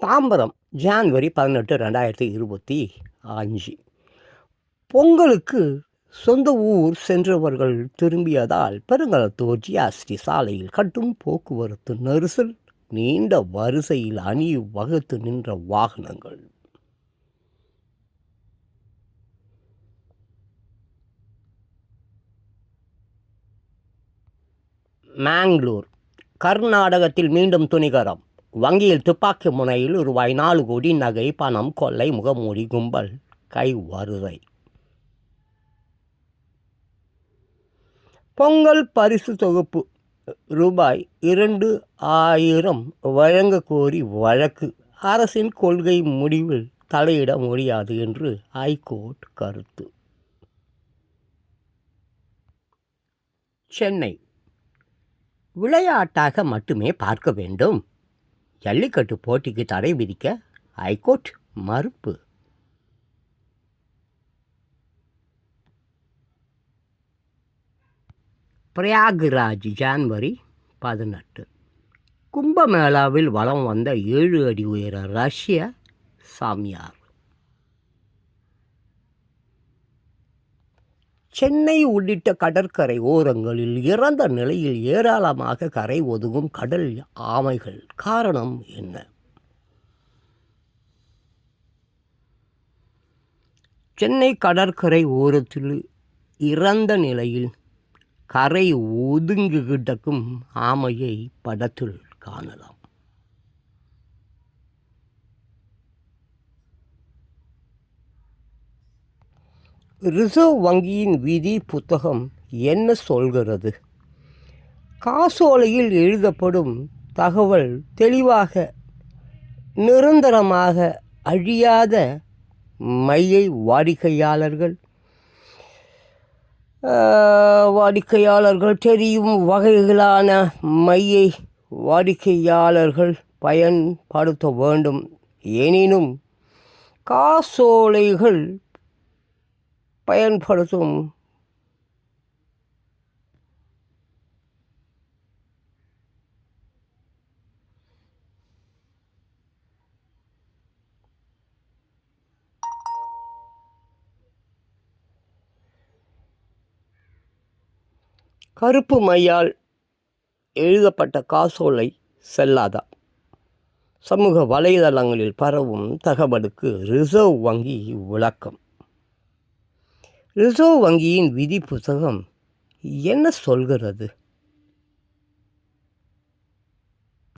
Tambaram January 18, 2025. பொங்கலுக்கு சொந்த ஊர் சென்றவர்கள் திரும்பியதால் பெருங்களத்தூர் ஜிஎஸ்டி சாலையில் கட்டும் போக்குவரத்து நெரிசல், நீண்ட வரிசையில் அணி வகுத்து நின்ற வாகனங்கள். மேங்களூர் கர்நாடகத்தில் மீண்டும் துணிகரம். வங்கியில் துப்பாக்கி முனையில் ரூபாய் 4 கோடி நகை பணம் கொள்ளை, முகமூடி கும்பல் கைவருகை. பொங்கல் பரிசு தொகுப்பு ரூபாய் 2,000 வழங்க கோரி வழக்கு. அரசின் கொள்கை முடிவில் தலையிட முடியாது என்று ஐகோர்ட் கருத்து. சென்னை விளையாட்டாக மட்டுமே பார்க்க வேண்டும். ஜல்லிக்கட்டு போட்டிக்கு தடை விதிக்க ஐகோர்ட் மறுப்பு. பிரயாக்ராஜ் ஜான்வரி 18. கும்பமேளாவில் வலம் வந்த 7 அடி உயர ரஷ்ய சாமியார். சென்னை உள்ளிட்ட கடற்கரை ஓரங்களில் இறந்த நிலையில் ஏராளமாக கரை ஒதுங்கும் கடல் ஆமைகள். காரணம் என்ன? சென்னை கடற்கரை ஓரத்தில் இறந்த நிலையில் கரை ஒதுங்கி கிடக்கும் ஆமையை படத்தில் காணலாம். ரிசர்வ் வங்கியின் விதி புத்தகம் என்ன சொல்கிறது? காசோலையில் எழுதப்படும் தகவல் தெளிவாக, நிரந்தரமாக அழியாத மையை வாடிக்கையாளர்கள் தெரியும் வகைகளான மையை வாடிக்கையாளர்கள் பயன்படுத்த வேண்டும். எனினும் காசோலைகள் பயன்படுத்தும் கருப்பு மையால் எழுதப்பட்ட காசோலை செல்லாதா? சமூக வலைதளங்களில் பரவும் தகவலுக்கு ரிசர்வ் வங்கி விளக்கம். ரிசர்வ் வங்கியின் விதி புத்தகம் என்ன சொல்கிறது?